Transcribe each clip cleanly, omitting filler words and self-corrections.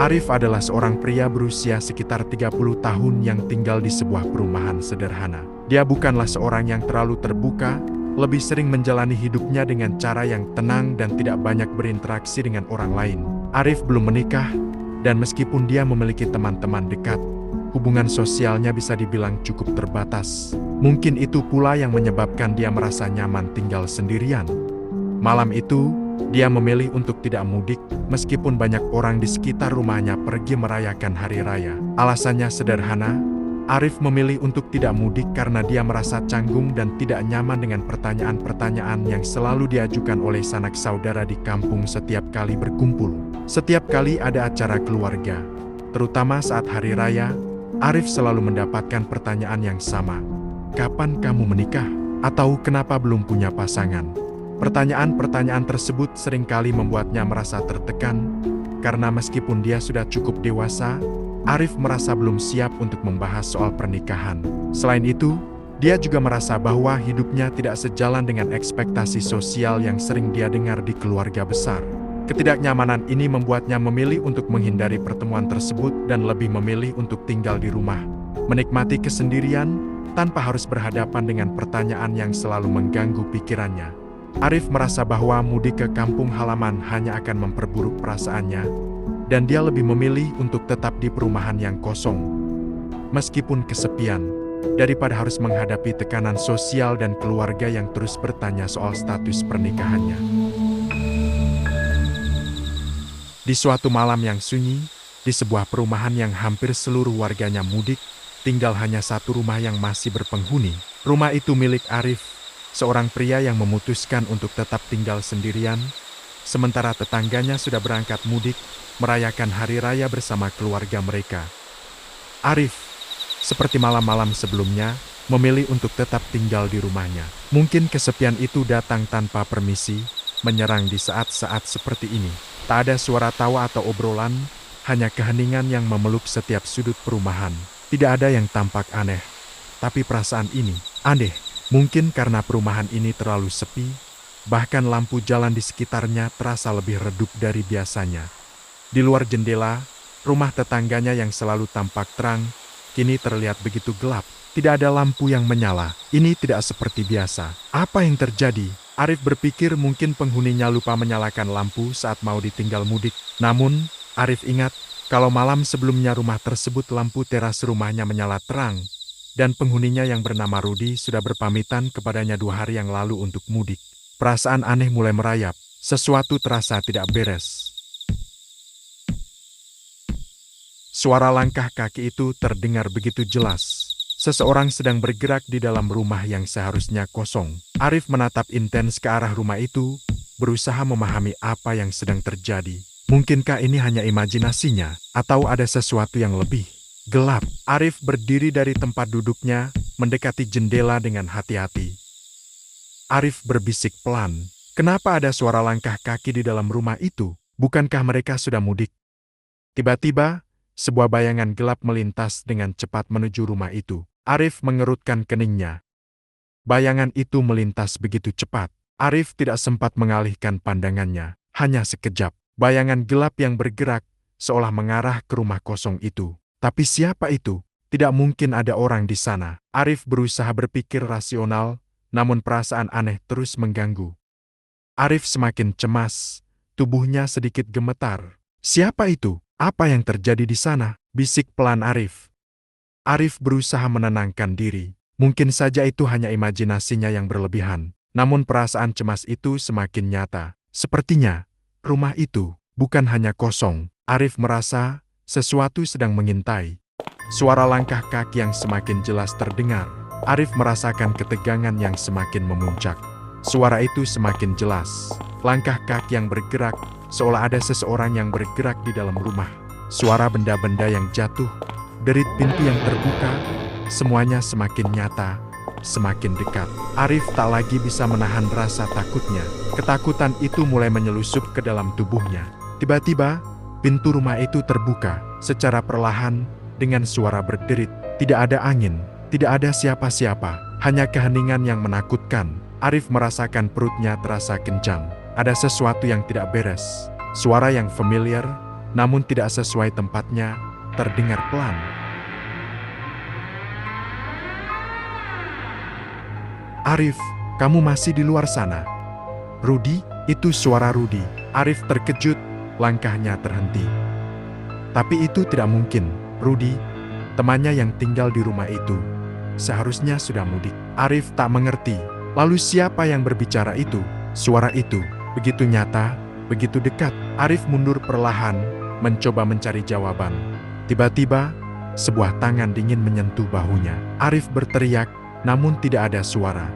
Arif adalah seorang pria berusia sekitar 30 tahun yang tinggal di sebuah perumahan sederhana. Dia bukanlah seorang yang terlalu terbuka, lebih sering menjalani hidupnya dengan cara yang tenang dan tidak banyak berinteraksi dengan orang lain. Arif belum menikah, dan meskipun dia memiliki teman-teman dekat, hubungan sosialnya bisa dibilang cukup terbatas. Mungkin itu pula yang menyebabkan dia merasa nyaman tinggal sendirian. Malam itu, dia memilih untuk tidak mudik, meskipun banyak orang di sekitar rumahnya pergi merayakan hari raya. Alasannya sederhana, Arif memilih untuk tidak mudik karena dia merasa canggung dan tidak nyaman dengan pertanyaan-pertanyaan yang selalu diajukan oleh sanak saudara di kampung setiap kali berkumpul. Setiap kali ada acara keluarga, terutama saat hari raya, Arif selalu mendapatkan pertanyaan yang sama. Kapan kamu menikah? Atau kenapa belum punya pasangan? Pertanyaan-pertanyaan tersebut seringkali membuatnya merasa tertekan, karena meskipun dia sudah cukup dewasa, Arif merasa belum siap untuk membahas soal pernikahan. Selain itu, dia juga merasa bahwa hidupnya tidak sejalan dengan ekspektasi sosial yang sering dia dengar di keluarga besar. Ketidaknyamanan ini membuatnya memilih untuk menghindari pertemuan tersebut dan lebih memilih untuk tinggal di rumah, menikmati kesendirian, tanpa harus berhadapan dengan pertanyaan yang selalu mengganggu pikirannya. Arif merasa bahwa mudik ke kampung halaman hanya akan memperburuk perasaannya, dan dia lebih memilih untuk tetap di perumahan yang kosong, meskipun kesepian, daripada harus menghadapi tekanan sosial dan keluarga yang terus bertanya soal status pernikahannya. Di suatu malam yang sunyi, di sebuah perumahan yang hampir seluruh warganya mudik, tinggal hanya satu rumah yang masih berpenghuni. Rumah itu milik Arif, seorang pria yang memutuskan untuk tetap tinggal sendirian, sementara tetangganya sudah berangkat mudik, merayakan hari raya bersama keluarga mereka. Arif, seperti malam-malam sebelumnya, memilih untuk tetap tinggal di rumahnya. Mungkin kesepian itu datang tanpa permisi, menyerang di saat-saat seperti ini. Tak ada suara tawa atau obrolan, hanya keheningan yang memeluk setiap sudut perumahan. Tidak ada yang tampak aneh, tapi perasaan ini aneh. Mungkin karena perumahan ini terlalu sepi, bahkan lampu jalan di sekitarnya terasa lebih redup dari biasanya. Di luar jendela, rumah tetangganya yang selalu tampak terang, kini terlihat begitu gelap. Tidak ada lampu yang menyala. Ini tidak seperti biasa. Apa yang terjadi? Arif berpikir mungkin penghuninya lupa menyalakan lampu saat mau ditinggal mudik. Namun, Arif ingat, kalau malam sebelumnya rumah tersebut lampu teras rumahnya menyala terang, dan penghuninya yang bernama Rudi sudah berpamitan kepadanya 2 hari yang lalu untuk mudik. Perasaan aneh mulai merayap, sesuatu terasa tidak beres. Suara langkah kaki itu terdengar begitu jelas. Seseorang sedang bergerak di dalam rumah yang seharusnya kosong. Arif menatap intens ke arah rumah itu, berusaha memahami apa yang sedang terjadi. Mungkinkah ini hanya imajinasinya, atau ada sesuatu yang lebih? Gelap. Arif berdiri dari tempat duduknya, mendekati jendela dengan hati-hati. Arif berbisik pelan. Kenapa ada suara langkah kaki di dalam rumah itu? Bukankah mereka sudah mudik? Tiba-tiba, sebuah bayangan gelap melintas dengan cepat menuju rumah itu. Arif mengerutkan keningnya. Bayangan itu melintas begitu cepat. Arif tidak sempat mengalihkan pandangannya. Hanya sekejap, bayangan gelap yang bergerak, seolah mengarah ke rumah kosong itu. Tapi siapa itu? Tidak mungkin ada orang di sana. Arif berusaha berpikir rasional, namun perasaan aneh terus mengganggu. Arif semakin cemas, tubuhnya sedikit gemetar. Siapa itu? Apa yang terjadi di sana? Bisik pelan Arif. Arif berusaha menenangkan diri. Mungkin saja itu hanya imajinasinya yang berlebihan. Namun perasaan cemas itu semakin nyata. Sepertinya, rumah itu bukan hanya kosong. Arif merasa sesuatu sedang mengintai. Suara langkah kaki yang semakin jelas terdengar. Arif merasakan ketegangan yang semakin memuncak. Suara itu semakin jelas. Langkah kaki yang bergerak, seolah ada seseorang yang bergerak di dalam rumah. Suara benda-benda yang jatuh, derit pintu yang terbuka, semuanya semakin nyata, semakin dekat. Arif tak lagi bisa menahan rasa takutnya. Ketakutan itu mulai menyelusup ke dalam tubuhnya. Tiba-tiba, pintu rumah itu terbuka secara perlahan dengan suara berderit. Tidak ada angin, tidak ada siapa-siapa, hanya keheningan yang menakutkan. Arif merasakan perutnya terasa kencang. Ada sesuatu yang tidak beres. Suara yang familiar, namun tidak sesuai tempatnya, terdengar pelan. "Arif, kamu masih di luar sana?" "Rudi?" Itu suara Rudi. Arif terkejut, langkahnya terhenti. Tapi itu tidak mungkin. Rudi, temannya yang tinggal di rumah itu, seharusnya sudah mudik. Arif tak mengerti. Lalu siapa yang berbicara itu? Suara itu begitu nyata, begitu dekat. Arif mundur perlahan, mencoba mencari jawaban. Tiba-tiba, sebuah tangan dingin menyentuh bahunya. Arif berteriak, namun tidak ada suara.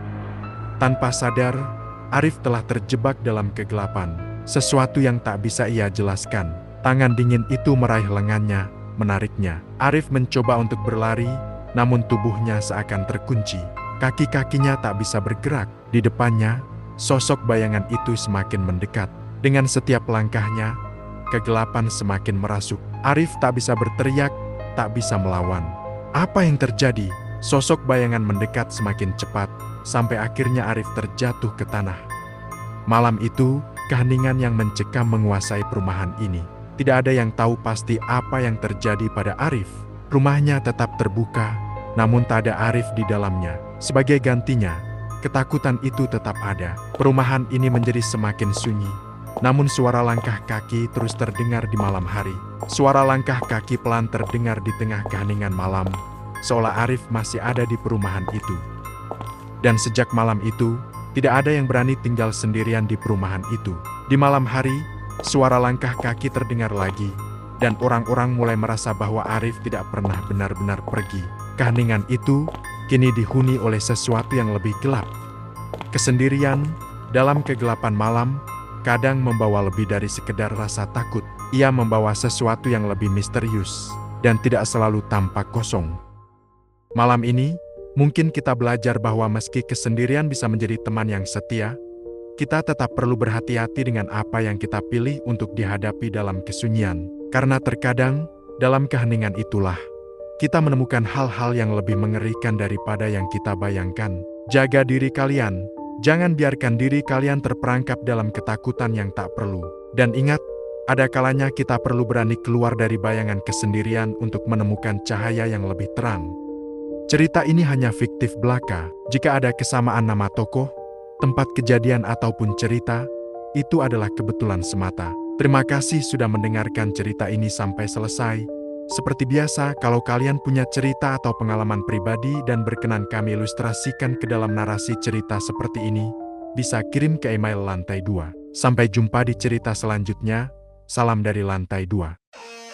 Tanpa sadar, Arif telah terjebak dalam kegelapan. Sesuatu yang tak bisa ia jelaskan. Tangan dingin itu meraih lengannya, menariknya. Arif mencoba untuk berlari, namun tubuhnya seakan terkunci. Kaki-kakinya tak bisa bergerak. Di depannya, sosok bayangan itu semakin mendekat. Dengan setiap langkahnya, kegelapan semakin merasuk. Arif tak bisa berteriak, tak bisa melawan. Apa yang terjadi? Sosok bayangan mendekat semakin cepat, sampai akhirnya Arif terjatuh ke tanah. Malam itu, keheningan yang mencekam menguasai perumahan ini. Tidak ada yang tahu pasti apa yang terjadi pada Arif. Rumahnya tetap terbuka, namun tak ada Arif di dalamnya. Sebagai gantinya, ketakutan itu tetap ada. Perumahan ini menjadi semakin sunyi. Namun suara langkah kaki terus terdengar di malam hari. Suara langkah kaki pelan terdengar di tengah keheningan malam, seolah Arif masih ada di perumahan itu. Dan sejak malam itu, tidak ada yang berani tinggal sendirian di perumahan itu. Di malam hari, suara langkah kaki terdengar lagi, dan orang-orang mulai merasa bahwa Arif tidak pernah benar-benar pergi. Keheningan itu kini dihuni oleh sesuatu yang lebih gelap. Kesendirian dalam kegelapan malam kadang membawa lebih dari sekedar rasa takut. Ia membawa sesuatu yang lebih misterius, dan tidak selalu tampak kosong. Malam ini, mungkin kita belajar bahwa meski kesendirian bisa menjadi teman yang setia, kita tetap perlu berhati-hati dengan apa yang kita pilih untuk dihadapi dalam kesunyian. Karena terkadang, dalam keheningan itulah, kita menemukan hal-hal yang lebih mengerikan daripada yang kita bayangkan. Jaga diri kalian, jangan biarkan diri kalian terperangkap dalam ketakutan yang tak perlu. Dan ingat, ada kalanya kita perlu berani keluar dari bayangan kesendirian untuk menemukan cahaya yang lebih terang. Cerita ini hanya fiktif belaka. Jika ada kesamaan nama tokoh, tempat kejadian ataupun cerita, itu adalah kebetulan semata. Terima kasih sudah mendengarkan cerita ini sampai selesai. Seperti biasa, kalau kalian punya cerita atau pengalaman pribadi dan berkenan kami ilustrasikan ke dalam narasi cerita seperti ini, bisa kirim ke email Lantai 2. Sampai jumpa di cerita selanjutnya. Salam dari Lantai 2.